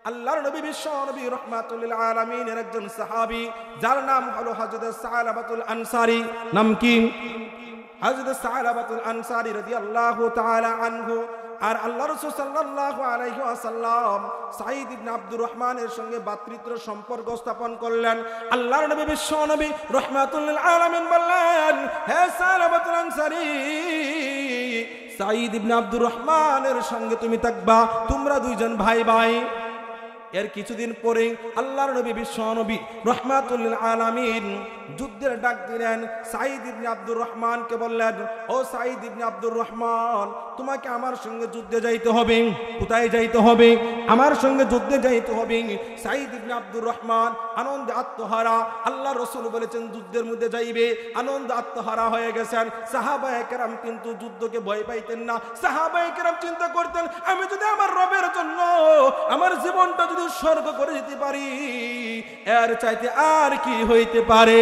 আল্লাহর নবী বিশ্ব নবী রাহমাতুল লিল আলামিনের একজন সাহাবী, যার নাম হলো হযরত সালাবাতুল আনসারী। নাম কি? হযরত সালাবাতুল আনসারী রাদিয়াল্লাহু তাআলা আনহু। আর আল্লাহ রাসূল সাল্লাল্লাহু আলাইহি ওয়াসাল্লাম সাঈদ ইবনে আব্দুর রহমানের সঙ্গে ভ্রাতৃত্ব সম্পর্ক স্থাপন করলেন। আল্লাহর নবী বিশ্ব নবী রাহমাতুল লিল আলামিন বললেন, হে সালাবাতুল আনসারী, সাঈদ ইবনে আব্দুর রহমানের সঙ্গে তুমি থাকবা, তোমরা দুইজন ভাই ভাই। এর কিছুদিন পরে আল্লাহর নবী বিশ্ব নবী রাহমাতুল লিল আলামিন যুদ্ধের ডাক দিলেন। সাঈদ ইবনে আব্দুর রহমানকে বললেন, ও সাঈদ ইবনে আব্দুর রহমান, তোমাকে আমার সঙ্গে যুদ্ধে যাইতে হবে। কোথায় যাইতে হবে? আমার সঙ্গে যুদ্ধে যাইতে হবে। সাঈদ ইবনে আব্দুর রহমান আনন্দে আত্মহারা। আল্লাহ রাসূল বলেছেন যুদ্ধের মধ্যে যাইবে, আনন্দ আত্মহারা হয়ে গেছেন। সাহাবায়ে কেরাম কিন্তু যুদ্ধকে ভয় পাইতেন না। সাহাবায়ে কেরাম চিন্তা করতেন, আমি যদি আমার রবের জন্য আমার জীবনটা যদি উৎসর্গ করে দিতে পারি, এর চাইতে আর কি হইতে পারে।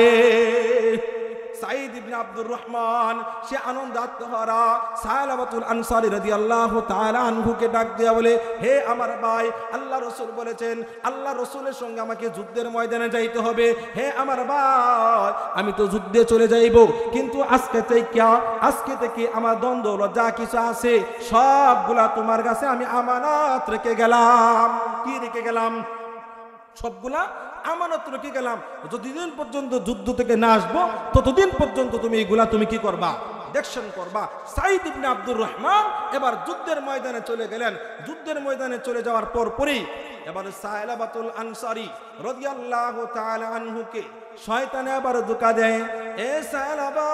সাঈদ ইবনে আব্দুর রহমান সে আনন্দ আত্মহারা সালাবাতুল আনসারী রাদিয়াল্লাহু তাআলা আনহুকে ডাক দিয়া বলে, হে আমার ভাই, আল্লাহ রাসূল বলেছেন আল্লাহ রাসূলের সঙ্গে আমাকে যুদ্ধের ময়দানে যাইতে হবে। হে আমার ভাই, আমি তো যুদ্ধে চলে যাইব, কিন্তু আজকে থেকে আমার দ্বন্দ্ব যা কিছু আছে সবগুলা তোমার কাছে আমি আমানত রেখে গেলাম। কি রেখে গেলাম? সবগুলা আমানত রেখে গেলাম। যতদিন পর্যন্ত যুদ্ধ থেকে না আসবো ততদিন পর্যন্ত তুমি এগুলা তুমি কি করবা? দেখশন করবা। সাঈদ ইবনে আব্দুর রহমান এবার যুদ্ধের ময়দানে চলে গেলেন। যুদ্ধের ময়দানে চলে যাওয়ার পরই এবার সালাবাতুল আনসারী রাদিয়াল্লাহু তাআলা আনহুকে শয়তানে আবার ধোঁকা দেয়। এ সালাবা,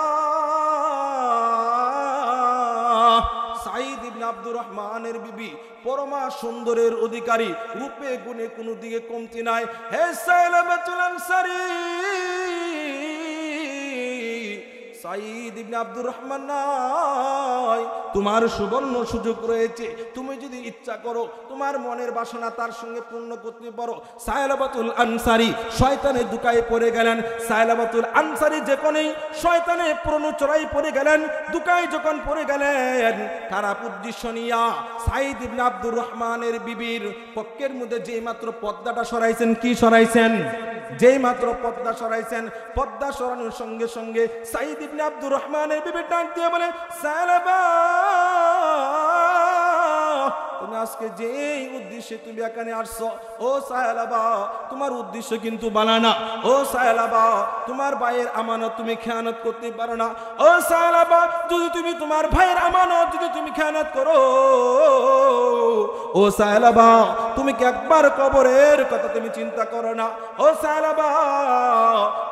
সাঈদ ইবনে আব্দুর রহমানের বিবি পরমা সুন্দরের অধিকারী, রূপে গুণে কোনো দিকে কমতি নাই। হে সালাবাতুল আনসারী, সাঈদ ইবনে আব্দুর রহমান নাই, তোমার সুবর্ণ সুযোগ রয়েছে। তুমি যদি ইচ্ছা করো, তোমার মনের বাসনা তার সঙ্গে পূর্ণ করতে পারো। সালাবাতুল আনসারী শয়তানের দুকায় পড়ে গেলেন। সালাবাতুল আনসারী যেখানেই শয়তানের প্রণোচরায় পড়ে গেলেন, দুকায় যখন পড়ে গেলেন, খারাপ উদ্দেশ্য নিয়া সাঈদ ইবনে আব্দুর রহমানের বিবির পক্ষের মধ্যে যেই মাত্র পর্দাটা সরাইছেন, কি সরাইছেন? যেই মাত্র পর্দা সরাইছেন, পর্দা সরানোর সঙ্গে সঙ্গে সাঈদ ইবনে আব্দুর রহমানের বিবি ডাক দিয়ে বলে, সালাবা, তুমি আজকে যেই উদ্দেশ্যে তুমি এখানে আসছো, ও সালাবা, তোমার উদ্দেশ্য কিন্তু ভালো না। ও সালাবা, তোমার ভাইয়ের আমানত তুমি খেয়ানত করতে পারো না। ও সালাবা, যদি তুমি তোমার ভাইয়ের আমানত যদি তুমি খেয়ানত করো, ও সালাবা, তুমি কি একবার কবরের কথা তুমি চিন্তা করো না? ও সালাবা,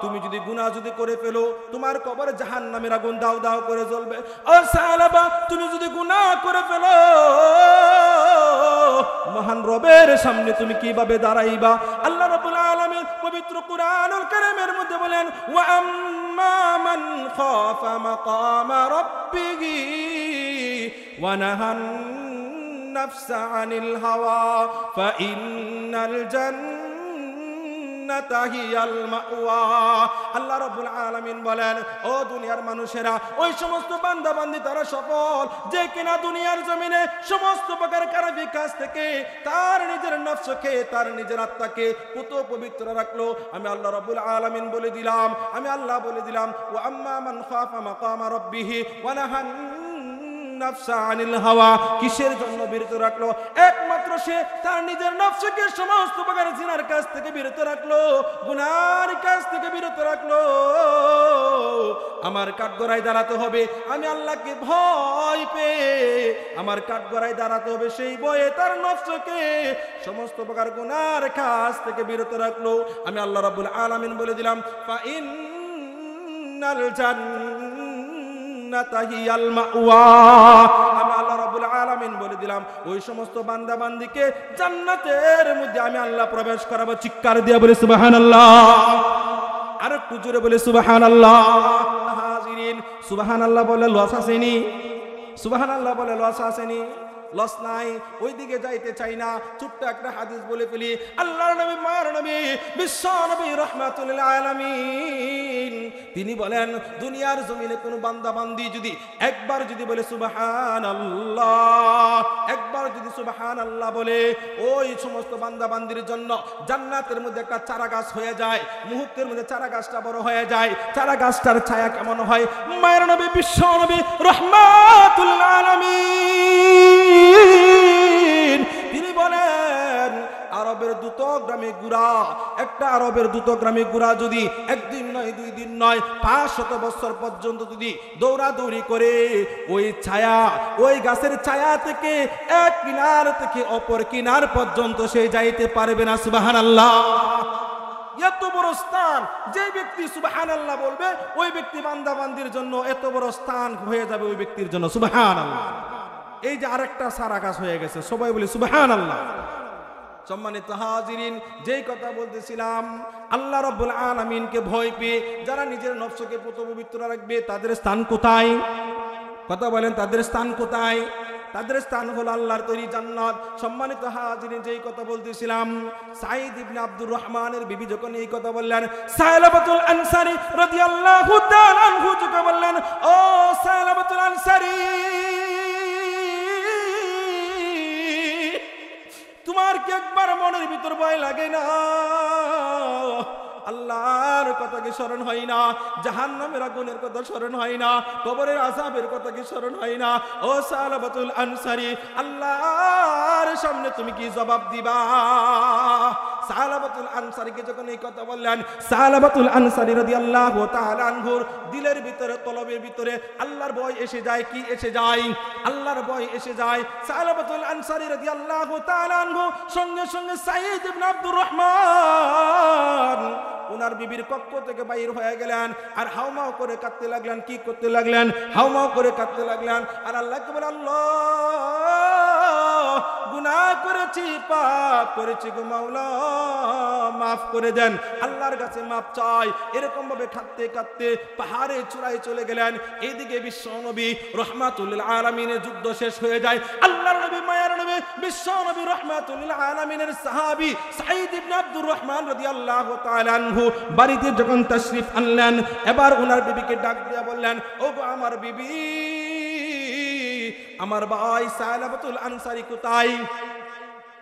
তুমি যদি গুনাহ যদি করে ফেলো, তোমার কবরে জাহান্নামের আগুন দাও দাও করে জ্বলবে। ও সালাবা, তুমি যদি গুনাহ করে ফেলো, মহান রবের সামনে তুমি কিভাবে দাঁড়াইবা? আল্লাহ রাব্বুল আলামিন পবিত্র কুরআনুল কারীমের মধ্যে বলেন, ওয়া আম্মা মান খাফা মাকামা রাব্বিহি ওয়া নাহান নাফসা আনিল হাওয়া ফাইন্নাল জান্নাতা হিয়াল মাওয়া। আল্লাহ রাব্বুল আলামিন বলেন, ও দুনিয়ার মানুষেরা, ওই সমস্ত বান্দা বান্দি তারা সফল যে কিনা দুনিয়ার জমিনে সমস্ত প্রকার খারাপি কাজ থেকে তার নিজের নফসকে, তার নিজের আত্মাকে পুত পবিত্র রাখলো। আমি আল্লাহ রাব্বুল আলামিন বলে দিলাম, আমি আল্লাহ বলে দিলাম, ওয়া আম্মা মান খাফা মাকামা রাব্বিহি ওয়া নাহান নাফসা আনিল হাওয়া। কিসের জন্য বিরত রাখলো? একমাত্র সে তার নিজের নফসকে সমস্ত প্রকার জিনার কাছ থেকে বিরত রাখলো, গুনার কাছ থেকে বিরত রাখলো। আমার কাঠগড়ায় দাঁড়াতে হবে, আমি আল্লাহকে ভয় পেয়ে আমার কাঠগড়ায় দাঁড়াতে হবে, সেই ভয়ে তার নফসকে সমস্ত প্রকার গুনার কাছ থেকে বিরত রাখলো। আমি আল্লাহ রাব্বুল আলামিন বলে দিলাম, ফাইন্নাল জান্নাতা হিয়াল মাওয়া। আমি আল্লাহ রাব্বুল আলামিন বলে দিলাম, ওই সমস্ত বান্দা বান্দিকে জান্নাতের মধ্যে আমি আল্লাহ প্রবেশ করাবো। চিৎকার দিয়ে বলে সুবহানাল্লাহ, আর একটু জোরে বলে সুবহানাল্লাহ। হাজিরিন, সুবহানাল্লাহ বলে লস আসেনি? সুবহানাল্লাহ বলে লস আসেনি? লস নাই, ওইদিকে যাইতে চাই না। ছোট্ট একটা হাদিস বলে ফেলি। আল্লাহর নবী, মায়ের নবী, বিশ্ব নবী রাহমাতুল লিল আলামিন তিনি বলেন, দুনিয়ার জমিনে কোনো বান্দা বান্দি যদি একবার যদি বলে সুবহানাল্লাহ, একবার যদি সুবহানাল্লাহ বলে, ওই সমস্ত বান্দা বান্দির জন্য জান্নাতের মধ্যে একটা চারা গাছ হয়ে যায়। মুহূর্তের মধ্যে চারা গাছটা বড় হয়ে যায়। চারা গাছটার ছায়া কেমন হয়? মায়ের নবী, বিশ্ব নবী রাহমাতুল লিল আলামিন তিনি বলেন, আরবের দ্রুতগ্রামী গুড়া, একটা আরবের দ্রুতগ্রামী গুড়া যদি একদিন নয়, 2 দিন নয়, 500 বছর পর্যন্ত যদি দৌড়াদৌড়ি করে, ওই ছায়া, ওই গাছের ছায়া থেকে এক কিনার থেকে অপর কিনার পর্যন্ত সে যাইতে পারবে না। সুবহানাল্লাহ। এত বড় স্থান, যে ব্যক্তি সুবহানাল্লাহ বলবে, ওই ব্যক্তি বান্দা বান্দির জন্য এত বড় স্থান হয়ে যাবে ওই ব্যক্তির জন্য। সুবহানাল্লাহ। এই যে আরেকটা সারা গাছ হয়ে গেছে, সবাই বলে সুবহানাল্লাহ। সম্মানিত হাজিরিন, যেই কথা বলতেছিলাম, আল্লাহ রাব্বুল আলামিনকে ভয় পেয়ে যারা নিজের নফসকে পবিত্র রাখবে, তাদের স্থান কোথায়? কথা বলেন, তাদের স্থান কোথায়? তাদের স্থান হলো আল্লাহর তৈরি জান্নাত। সম্মানিত হাজিরিন, যেই কথা বলতেছিলাম, সাঈদ ইবনে আব্দুর রহমানের বিবি যখন এই কথা বললেন, সায়লাবাতুল আনসারী রাদিয়াল্লাহু তাআলা আনহু যখন বললেন, ও সায়লাবাতুল আনসারী, তোমার কি একবার মনের ভিতর ভয় লাগে না? আল্লাহর কথা কি স্মরণ হয় না? জাহান্নামের আগুনের কথা স্মরণ হয় না? কবরের আযাবের কথা কি স্মরণ হয় না? ও সালাবাতুল আনসারী, আল্লাহর সামনে তুমি কি জবাব দিবা? সালাবাতুল আনসারীকে যখন এই কথা বললেন, সালাবাতুল আনসারী রাদিয়াল্লাহু তাআলা আনহুর দিলের ভিতরে, কলবের ভিতরে আল্লাহর ভয় এসে যায়। কি এসে যায়? আল্লাহর ভয় এসে যায়। সালাবাতুল আনসারী রাদিয়াল্লাহু তাআলা আনহু সঙ্গে সঙ্গে সাঈদ ইবনে আব্দুর রহমান ওনার বিবির কক্ষ থেকে বাইর হয়ে গেলেন, আর হাউমাউ করে কাঁদতে লাগলেন। কি করতে লাগলেন? হাউমাউ করে কাঁদতে লাগলেন। আর আল্লাহকে বলে, আল্লাহ, গুনাহ করেছি, পাপ করেছি গো মাওলা, মাফ করে দেন। আল্লাহর কাছে মাফ চাই। এরকম ভাবে কাঁদতে কাঁদতে পাহাড়ের চূড়ায় চলে গেলেন। এইদিকে বিশ্ব নবী রাহমাতুল লিল আলামিনের যুদ্ধ শেষ হয়ে যায়। আল্লাহর নবী, মায়ার নবী, বিশ্ব নবী রাহমাতুল লিল আলামিনের সাহাবী সাঈদ ইবনে আব্দুর রহমান রাদিয়াল্লাহু তাআলা আনহু বাড়িতে যখন তাশরিফ আনলেন, এবার ওনার বিবিকে ডাক দিয়ে বললেন, ওগো আমার বিবি, আমার ভাই সায়লাবাতুল আনসারী কোথায়?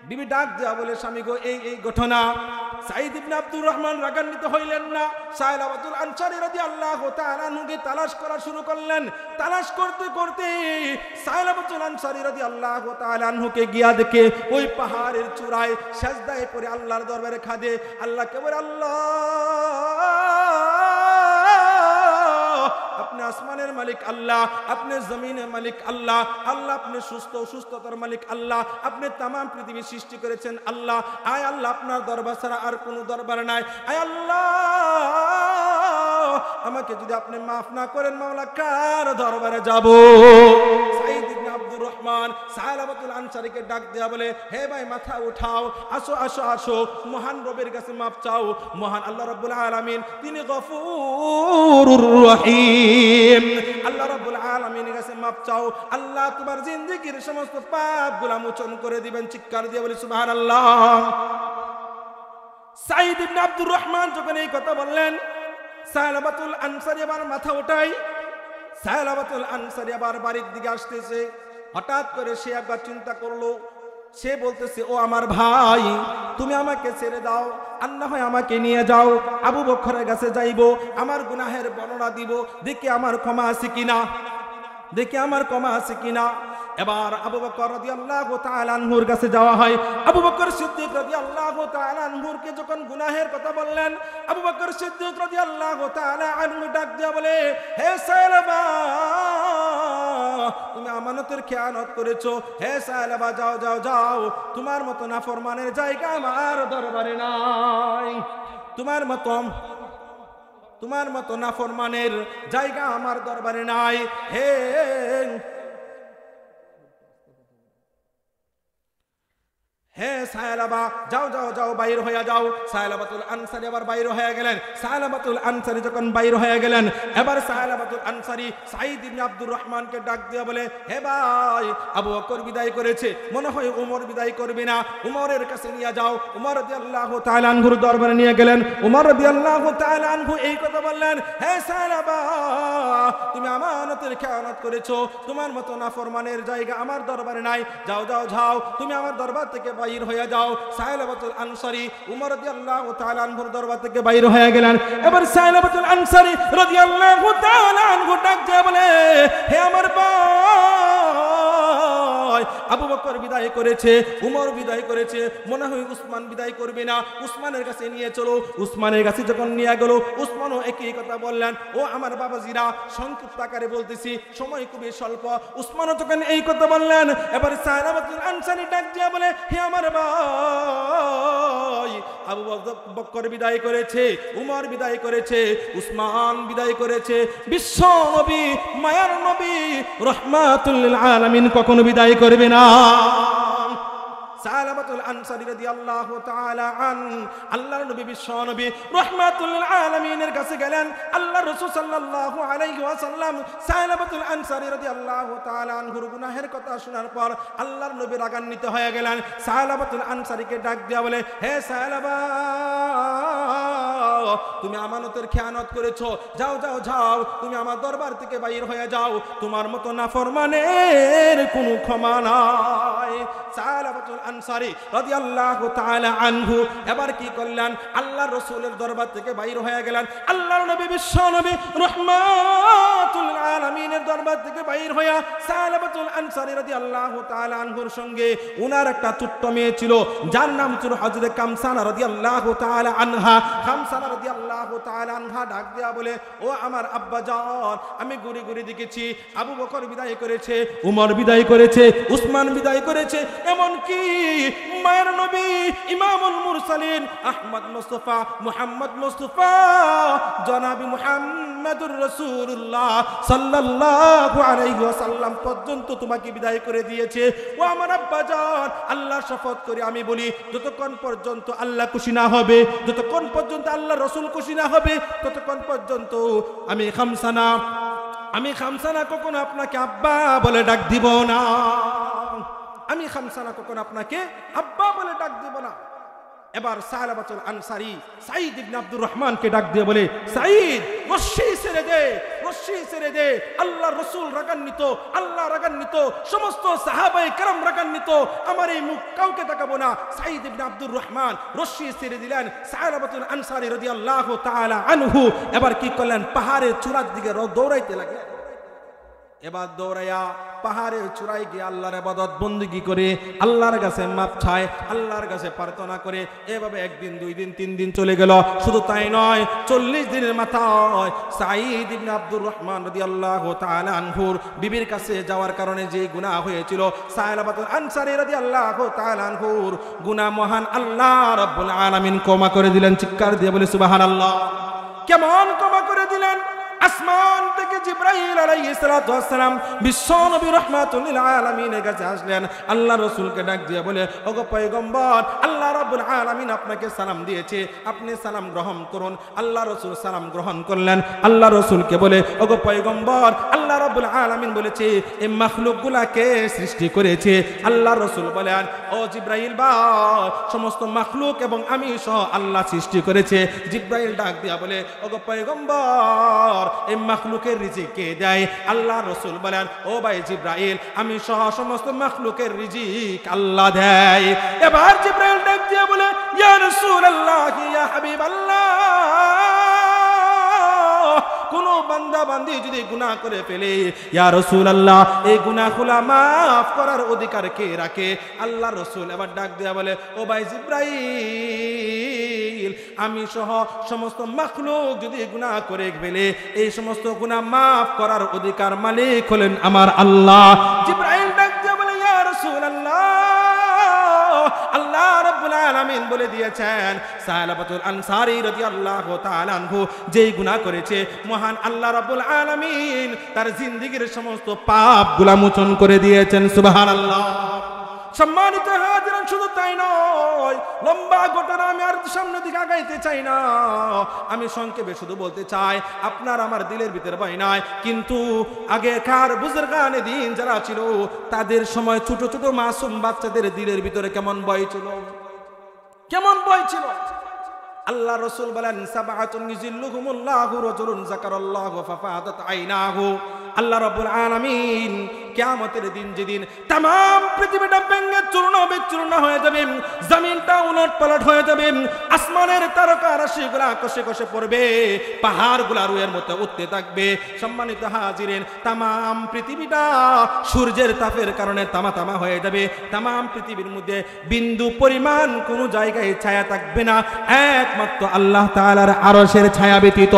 বিবি ডাক দেয়া বলে, স্বামী গো, এই ঘটনা। সাঈদ ইবনে আব্দুর রহমান রাগান্বিত হইলেন না। সায়লাবাতুল আনসারী রাদিয়াল্লাহু তাআলা আনহুকে তালাশ করা শুরু করলেন। তালাশ করতে করতে সায়লাবাতুল আনসারী রাদিয়াল্লাহু তাআলা আনহুকে গিয়া দেখে ওই পাহাড়ের চূড়ায় সিজদায় পড়ে আল্লাহর দরবারে খাদে। আল্লাহকে বলে, আল্লাহ, আপনি আসমানের মালিক আল্লাহ, আপনি জমিনের মালিক আল্লাহ, আল্লাহ আপনি সুস্থতার মালিক আল্লাহ, আপনি তামাম পৃথিবী সৃষ্টি করেছেন আল্লাহ। আয় আল্লাহ, আপনার দরবার ছাড়া আর কোনো দরবার নাই। আয় আল্লাহ, আমাকে যদি আপনি মাফ না করেন, মাওলা, কার দরবারে যাব? সাঈদ ইবনে আব্দুর রহমান সায়লাবাতুল আনসারীকে ডাক দেয়া বলে, হে ভাই, মাথা উঠাও, আসো আসো আসো, মহান রবের কাছে মাফ চাও। মহান আল্লাহ রাব্বুল আলামিন তিনি গফুরুর রহিম। আল্লাহ রাব্বুল আলামিনের কাছে মাফ চাও, আল্লাহ তোমার জিন্দেগীর সমস্ত পাপগুলো মোচন করে দিবেন। চিৎকার দিয়ে বলি সুবহানাল্লাহ। সাঈদ ইবনে আব্দুর রহমান যখন এই কথা বললেন, সায়লাবাতুল আনসারী আবার মাথা ওঠাই। সায়লাবাতুল আনসারী আবার বাড়ির দিকে আসতেছে। হঠাৎ করে সে একবার চিন্তা করলো। সে বলতেছে, ও আমার ভাই, তুমি আমাকে ছেড়ে দাও, আর না হয় আমাকে নিয়ে যাও, আবু বকরের কাছে যাইবো, আমার গুনাহের বর্ণনা দিব, দেখি আমার ক্ষমা আছে কিনা, দেখি আমার ক্ষমা আছে কিনা। এবার আবু বকর রাদিয়াল্লাহু তাআলা আনহুর কাছে যাওয়া হয়। আবু বকর সিদ্দিক রাদিয়াল্লাহু তাআলা আনহুকে যখন গুনাহের কথা বললেন, আবু বকর সিদ্দিক রাদিয়াল্লাহু তাআলা আনহু ডাক দিয়ে বলে, হে সায়লাবা, তুমি আমানতের খেয়ানত করেছো। হে সায়লাবা, যাও যাও যাও, তোমার মতো নাফরমানের জায়গা আমার দরবারে নাই। তোমার মতো নাফরমানের জায়গা আমার দরবারে নাই। হে সায়লাবা যাও যাও যাও বাইর হয়ে যাও। সায়লাবাতুল আনসারী আবার বাইর হয়ে গেলেন। সায়লাবাতুল আনসারী যখন বাইর হয়ে গেলেন, এবার সায়লাবাতুল আনসারী সাঈদ ইবনে আব্দুর রহমানকে ডাক দিয়ে বলে, হে ভাই, আবু বকর বিদায় করেছে, মনে হয় উমর বিদায় করবে না, উমরের কাছে নিয়ে যাও। উমর রাদিয়াল্লাহু তাআলা আনহুর দরবারে নিয়ে গেলেন। উমর রাদিয়াল্লাহু তাআলা আনহু এই কথা বললেন, হে সায়লাবা, তুমি আমানতের খেয়ানত করেছো, তোমার মতো নাফরমানের জায়গা আমার দরবারে নাই, যাও যাও যাও, তুমি আমার দরবার থেকে বাইর হয়ে যাও। সায়লাবাতুল আনসারী উমর রাদিয়াল্লাহু তাআলা আনহুর দরবার থেকে বাইর হয়ে গেলেন। এবার সায়লাবাতুল আনসারী রাদিয়াল্লাহু তাআলা আনহু ডাক দিয়ে বলে, হে আমার ভাই, আবু বকর বিদায় করেছে, উমর বিদায় করেছে, মনে হয় উসমান বিদায় করবে না, উসমানের কাছে নিয়ে চলো। উসমানের কাছে যখন নিয়ে গেল, উসমানও একই কথা বললেন। ও আমার বাবাজিরা, সংক্ষিপ্ত আকারে বলতেছি, সময় খুবই স্বল্প। উসমানও যখন এই কথা বললেন, এবার সায়লাবাতুল আনসারী ডাক দিয়ে বলে, হে আমার ভাই, আবু বকর বিদায় করেছে, উমর বিদায় করেছে, উসমান বিদায় করেছে, বিশ্ব নবী, মায়ার নবী, রাহমাতুল লিল আলামিন কখনো বিদায় করবে না। সায়লাবাতুল আনসারী রাদিয়াল্লাহু তাআলা আন আল্লাহর নবী বিশ্ব নবী রাহমাতুল লিল আলামিনের কাছে গেলেন। আল্লাহর রাসূল সাল্লাল্লাহু আলাইহি ওয়াসাল্লাম সায়লাবাতুল আনসারী রাদিয়াল্লাহু তাআলা আনহুর গুনাহের কথা শোনার পর আল্লাহর নবী রাগান্বিত হয়ে গেলেন। সায়লাবাতুল আনসারীকে ডাক দিয়া বলে, হে সায়লাবা, তুমি আমানতের খেয়ানত করেছো, যাও যাও যাও, তুমি আমার দরবার থেকে বাইর হয়ে যাও, তোমার মতো নাফরমানের কোনো ক্ষমা নাই। সায়লাবাতুল আনসারী রাদিয়াল্লাহু তাআলা আনহু এবার কি করলেন, আল্লাহর রাসূলের দরবার থেকে বাইর হয়ে গেলেন। আল্লাহর নবী বিশ্ব নবী রাহমাতুল আলামিনের দরবার থেকে বাইর হয়ে সায়লাবাতুল আনসারী রাদিয়াল্লাহু তাআলা আনহুর সঙ্গে উনার একটা ছোট্ট মেয়ে ছিল, যার নাম ছিল হযরত কামসানা রাদিয়াল্লাহু তাআলা আনহা। কামসানা রাদিয়াল্লাহু তাআলা আনহা ডাক দিয়া বলে, ও আমার আব্বা জান, আমি ঘুরে ঘুরে দেখেছি আবু বকর বিদায় করেছে, উমর বিদায় করেছে, উসমান বিদায় করেছে, এমন কি মায়ের নবী ইমামুল মুরসালিন আহমদ মুস্তাফা মুহাম্মদ মুস্তাফা জনাবি মুহাম্মাদুর রাসূলুল্লাহ সাল্লাল্লাহু আলাইহি ওয়াসাল্লাম পর্যন্ত তোমাকে বিদায় করে দিয়েছে। ও আমার আব্বা জান, আল্লাহ শপথ করে আমি বলি, যতক্ষণ পর্যন্ত আল্লাহ খুশি না হবে, যতক্ষণ পর্যন্ত আল্লাহ রাসূল খুশি না হবে, ততক্ষণ পর্যন্ত আমি খামসানা কখনো আপনাকে আব্বা বলে ডাক দিব না। আমি খামসানা কখনো আপনাকে আব্বা বলে ডাক দিব না। এবার সায়লাবাতুল আনসারী সাঈদ ইবনে আব্দুর রহমানকে ডাক দিয়ে বলে, সাঈদ, রশ্মি ছেড়ে দে, রশ্মি ছেড়ে দে। আল্লাহর রাসূল রাগান্বিত, আল্লাহ রাগান্বিত, সমস্ত সাহাবায়ে কেরাম রাগান্বিত, আমার এই মুখ কাউকে তাকাবো না। সাঈদ ইবনে আব্দুর রহমান রশ্মি ছেড়ে দিলেন। সায়লাবাতুল আনসারী রাদিয়াল্লাহু তাআলা আনহু এবার কি করলেন, পাহাড়ের চূড়ার দিকে দৌড়াইতে লাগলেন। এবার দৌড়াইয়া পাহাড়ের চূড়ায় গিয়ে আল্লাহর ইবাদত বন্দেগী করে, আল্লাহর কাছে মাপ চায়, আল্লাহর কাছে প্রার্থনা করে। এভাবে একদিন, দুই দিন, তিন দিন চলে গেল। শুধু তাই নয়, 40 দিনের মাথায় সাঈদ ইবনে আব্দুর রহমান রাদিয়াল্লাহু তাআলা আনহুর বিবির কাছে যাওয়ার কারণে যে গুনাহ হয়েছিল, সায়লাবাতুল আনসারী রাদিয়াল্লাহু তাআলা আনহুর গুনাহ মহান আল্লাহ রাব্বুল আলামিন ক্ষমা করে দিলেন। চিৎকার দিয়ে বলে সুবহানাল্লাহ। কেমন ক্ষমা করে দিলেন? আসমান থেকে জিবরাইল আলাইহিস সালাতু ওয়াস সালাম বিশ্ব নবী রাহমাতুল লিল আলামিনের কাছে আসলেন। আল্লাহর রাসূলকে ডাক দিয়ে বলে, ওগো পয়গম্বর, আল্লাহ রাব্বুল আলামিন আপনাকে সালাম দিয়েছে, আপনি সালাম গ্রহণ করুন। আল্লাহর রাসূল সালাম গ্রহণ করলেন। আল্লাহর রাসূলকে বলে, ওগো পয়গম্বর, আল্লাহ রাব্বুল আলামিন বলেছে এই মাখলুকগুলাকে সৃষ্টি করেছে। আল্লাহর রাসূল বলেন, ও জিবরাইল ভাই, সমস্ত মাখলুক এবং আমি সহ আল্লাহ সৃষ্টি করেছে। জিবরাইল ডাক দিয়া বলে, ওগো পয়গম্বর, এই মাখলুকের রিজিক কে দেয়? আল্লাহ রাসূল বলেন, ও ভাই জিবরাইল, আমি সহ সমস্ত মাখলুকের রিজিক আল্লাহ দেয়। এবার জিবরাইল ডাক দিয়ে বলে, ইয়া রাসূলুল্লাহ, ইয়া হাবিবাল্লাহ, কোন বান্দা বান্দি যদি গুনাহ করে ফেলে, ইয়া রাসূলুল্লাহ, এই গুনাহগুলো মাফ করার অধিকার কে রাখে? আল্লাহ রাসূল এবার ডাক দিয়া বলে, ও ভাই জিবরাইল, আমি সহ সমস্ত মাখলুক যদি গুনাহ করে ফেলে, এই সমস্ত গুনাহ মাফ করার অধিকার মালিক হলেন আমার আল্লাহ। জিবরাইল ডাক দিয়া বলে, ইয়া রাসূলুল্লাহ, আল্লাহ রাব্বুল আলামিন বলে দিয়েছেন, সায়লাবাতুল আনসারী রাদিয়াল্লাহু তাআলা আনহু যেই গুনাহ করেছে, মহান আল্লাহ রাব্বুল আলামিন তার জিন্দেগীর সমস্ত পাপগুলা মোচন করে দিয়েছেন। সুবহানাল্লাহ। সম্মানিত হাজিরান, শুধু তাই নয়, লম্বা ঘটনা আমি আর সামনে দিকে আগাইতে চাই না, আমি সংক্ষেপে শুধু বলতে চাই, আপনার আমার দিলের ভিতরে ভয় নাই, কিন্তু আগেকার বুজুর্গানে দিন যারা ছিল তাদের সময় ছোট ছোট মাসুম বাচ্চাদের দিলের ভিতরে কেমন ভয় ছিল, কেমন ভয় ছিল। আল্লাহ রাসূল বলেন, সাবআতুন ইযিল্লুহুমুল্লাহু রাজুলুন যাকারাল্লাহু ফাফাদাত আইনাহু। আল্লাহ রাব্বুল আলামিন কিয়ামতের দিন, যেদিন तमाम পৃথিবীটা ভেঙে চূর্ণ বিচূর্ণ হয়ে যাবে, জমিনটা উলটপালট হয়ে যাবে, আসমানের তারকা রাশিগুলো আকাশে আকাশে পড়বে, পাহাড়গুলো রুয়ের মতো উঠতে থাকবে। সম্মানিত হাজিরিন, तमाम পৃথিবীটা সূর্যের তাপের কারণে তামা হয়ে যাবে। तमाम পৃথিবীর মধ্যে বিন্দু পরিমাণ কোনো জায়গায় ছায়া থাকবে না, একমাত্র আল্লাহ তাআলার আরশের ছায়া ব্যতীত।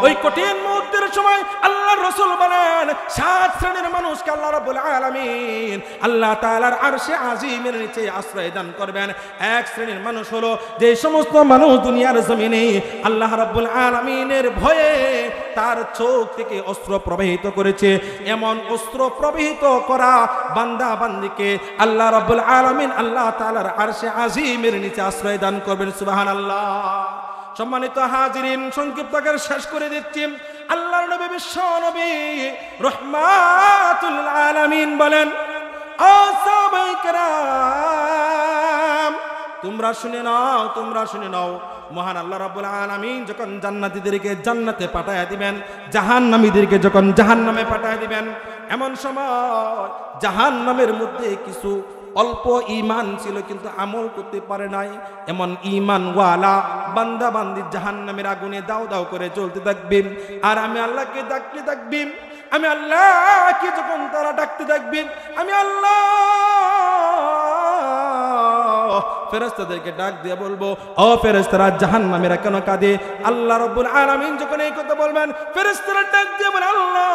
ওই কঠিন মুহূর্তের সময় আল্লাহর রাসূল বলেন, 7 শ্রেণীর মানুষকে আল্লাহ রাব্বুল আলামিন আল্লাহ তাআলার আরশে আজিমের নিচে আশ্রয় দান করবেন। এক শ্রেণীর মানুষ হলো যে সমস্ত মানুষ দুনিয়ার জমিনে আল্লাহ রাব্বুল আলামিনের ভয়ে তার চোখ থেকে অস্ত্র প্রবাহিত করেছে। এমন অস্ত্র প্রবাহিত করা বান্দা বান্দিকে আল্লাহ রাব্বুল আলামিন আল্লাহ তাআলার আরশে আজিমের নিচে আশ্রয় দান করবেন। সুবহানাল্লাহ। সম্মানিত হাজিরিন, সংক্ষিপ্ত করে শেষ করে দিচ্ছি। আল্লাহর নবী, বিশ্ব নবী রাহমাতুল আলামিন বলেন, ও সাহাবায়ে কেরাম, তোমরা শুনে নাও, তোমরা শুনে নাও, মহান আল্লাহ রাব্বুল আলামিন যখন জান্নাতীদেরকে জান্নাতে পাঠায় দিবেন, জাহান্নামীদেরকে যখন জাহান্নামে পাঠায় দিবেন, এমন সময় জাহান্নামের মধ্যে কিছু অল্প ঈমান ছিল কিন্তু আমল করতে পারে নাই, এমন ঈমানওয়ালা বান্দা বান্দি জাহান্নামের আগুনে দাও দাও করে জ্বলতে থাকবেন। আর আমি আল্লাহকে ডাকতে থাকবেন, আমি আল্লাহকে যখন তারা ডাকতে থাকবেন, আমি আল্লাহ ফেরেশতাদেরকে ডাক দিয়ে বলবো, ও ফেরেশতারা, জাহান্নামীরা কেন কাঁদে? আল্লাহ রাব্বুল আলামিন যখন এই কথা বলবেন, ফেরেশতারা ডাক দিয়ে বলে, আল্লাহ,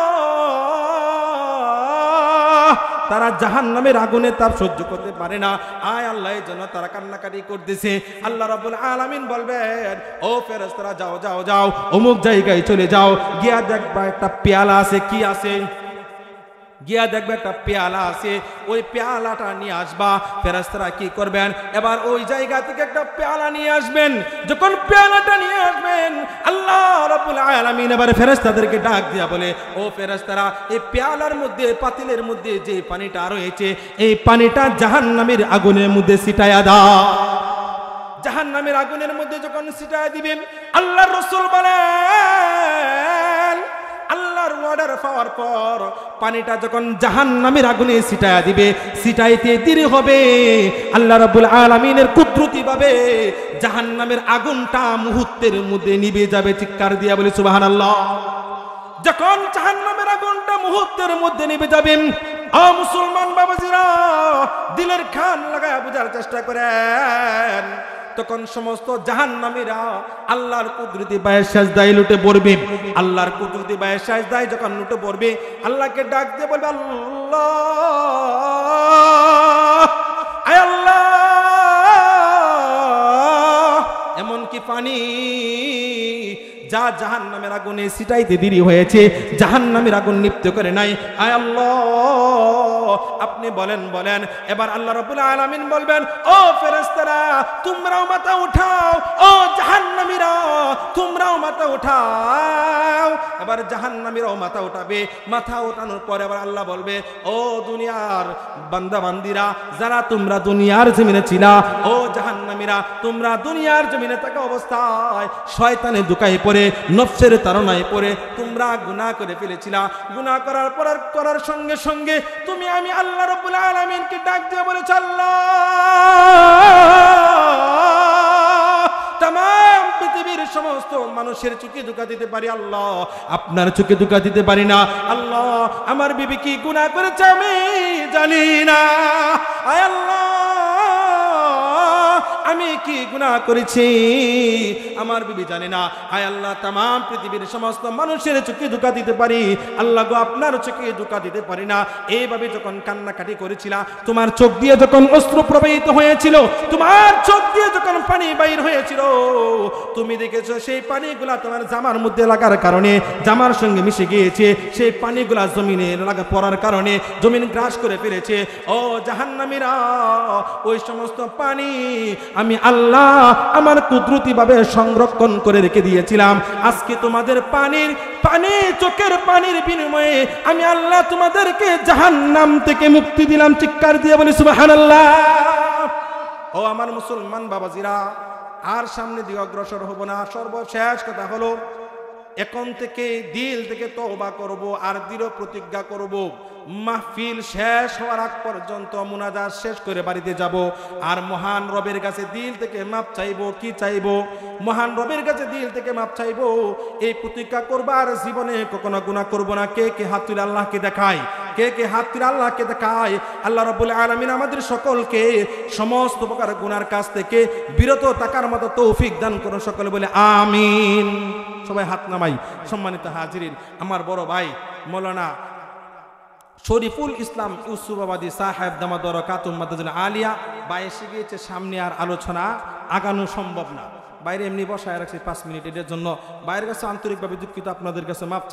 তারা জাহান্নামের আগুনে তাপ সহ্য করতে পারে না, আয় আল্লাহ, এই জন্য তারা কান্নাকাটি করতেছে। আল্লাহ রাব্বুল আলামিন বলবেন, ও ফেরেশতারা, যাও যাও যাও, অমুক জায়গায় চলে যাও, গিয়া দেখবা একটা পেয়ালা আছে। কি আছে? গিয়া দেখবে একটা পেয়ালা আছে, ওই পেয়ালাটা নিয়ে আসবা। ফেরেশতারা কি করবেন? এবার ওই জায়গা থেকে একটা পেয়ালা নিয়ে আসবেন। যখন পেয়ালাটা নিয়ে আসবেন, আল্লাহ রাব্বুল আলামিন এবার ফেরেশতাদেরকে ডাক দিয়া বলে, ও ফেরেশতারা, এই পেয়ালার মধ্যে, পাতিলের মধ্যে যে পানিটা রয়েছে, এই পানিটা জাহান্নামের আগুনের মধ্যে ছিটায়া দাও। জাহান্নামের আগুনের মধ্যে যখন ছিটায়া দিবেন, আল্লাহর রাসূল বলেন, আল্লাহর অর্ডার পাওয়ার পর পানিটা যখন জাহান্নামের আগুনে ছিটায়া দিবে, ছিটাইতে দেরি হবে, আল্লাহ রাব্বুল আলামিনের কুদরতি ভাবে জাহান্নামের আগুনটা মুহূর্তের মধ্যে নিভে যাবে। চিৎকার দিয়া বলি সুবহানাল্লাহ। যখন জাহান্নামের আগুনটা মুহূর্তের মধ্যে নিভে যাবে, ও মুসলমান বাবাজিরা, দিলের কান লাগায় বোঝার চেষ্টা করেন, তখন সমস্ত জাহান্নামীরা আল্লাহর কুদরতি পায়ে সিজদায় লুটে পড়বে। আল্লাহর কুদরতি পায়ে সিজদায় যখন লুটে পড়বে, আল্লাহকে ডাক দিয়ে বলবে, আল্লাহ, আয় আল্লাহ, এমন কি পানি যা জাহান্নামের আগুনে ছিটাইতে দেরি হয়েছে, জাহান্নামের আগুন নিভতে করে নাই, আয় আল্লাহ, আপনি বলেন বলেন। এবার আল্লাহ রাব্বুল আলামিন বলবেন, ও ফেরেশতারা, তোমরাও মাথা উঠাও, ও জাহান্নামীরা, তোমরাও মাথা উঠাও। এবার জাহান্নামীরাও মাথা উঠাবে। মাথা উঠানোর পরে এবার আল্লাহ বলবে, ও দুনিয়ার বান্দা বান্দিরা, যারা তোমরা দুনিয়ার জমিনে ছিলা, ও জাহান্নামীরা, তোমরা দুনিয়ার জমিনে থাকা অবস্থায় শয়তানে ধোঁকায় পড়ে, নফসের তাড়নায় পড়ে তোমরা গুনাহ করে ফেলেছিলা। গুনাহ করার সঙ্গে সঙ্গে তুমি আমি আল্লাহ রাব্বুল আলামিনকে ডাক দিয়ে বলেছ, আল্লাহ, तमाम পৃথিবীর সমস্ত মানুষের চোখে ধোঁকা দিতে পারি, আল্লাহ আপনার চোখে ধোঁকা দিতে পারি না। আল্লাহ, আমার বিবি কি গুনাহ করেছে আমি জানি না, আয় আল্লাহ, আমি কি গুনাহ করেছি আমার বিবি জানে না। আয় আল্লাহ, तमाम পৃথিবীর সমস্ত মানুষের চোখে ধোঁকা দিতে পারি, আল্লাহ গো, আপনার চোখে ধোঁকা দিতে পারি না। এইভাবে যখন কান্নাকাটি করেছিলা, তোমার চোখ দিয়ে যখন অশ্রু প্রবাহিত হয়েছিল, তোমার চোখ দিয়ে যখন পানি পানি বাইর হয়েছিল, তুমি দেখেছো সেই পানিগুলা তোমার জামার মধ্যে লাগার কারণে, জামার সঙ্গে মিশে গিয়েছে, সেই পানিগুলা জমিনে লাগা পড়ার কারণে জমিন গ্রাস করে ফেলেছে। ও জাহান্নামীরা, ওই সমস্ত পানি আমি আল্লাহ আমার কুদরতি ভাবে সংরক্ষণ করে রেখে দিয়েছিলাম। আজকে তোমাদের পানি চোখের পানির বিনিময়ে আমি আল্লাহ তোমাদেরকে জাহান্নাম থেকে মুক্তি দিলাম। চিৎকার দিয়ে বলি সুবহানাল্লাহ। ও আমার মুসলমান বাবাজিরা, আর সামনে দিকে অগ্রসর হব না। সর্বশেষ কথা হলো, এখন থেকে দিল থেকে তওবা করব আর দৃঢ় প্রতিজ্ঞা করব, মাহফিল শেষ হওয়ার আগ পর্যন্ত মুনাজাত শেষ করে বাড়িতে যাব আর মহান রবের কাছে দিল থেকে মাপ চাইবো। কি চাইবো? মহান রবের কাছে দিল থেকে মাপ চাইবো। এই প্রতিজ্ঞা করব আর জীবনে কখনো গুনাহ করব না। কে কে হাত তুলে আল্লাহকে দেখায়? কে কে হাত তুলে আল্লাহকে দেখায়? আল্লাহ রাব্বুল আলামিন আমাদের সকলকে সমস্ত প্রকার গুনার কাছ থেকে বিরত থাকার মতো তৌফিক দান করুন। সকলে বলে আমিন। সবাই হাত নামাই। সম্মানিত হাজিরিন, আমার বড় ভাই মৌলানা শরীফুল ইসলাম ইউসুফাবাদী সাহেব দামাত বরকাতুহু মাদ্দাতুল আলিয়া বা এসে গিয়েছে। সামনে আর আলোচনা আগানো সম্ভব না, বাইরে এমনি বসায় রাখছি 5 মিনিট। এর জন্য বাইরের কাছে আন্তরিকভাবে দুঃখিত, আপনাদের কাছে মাপ।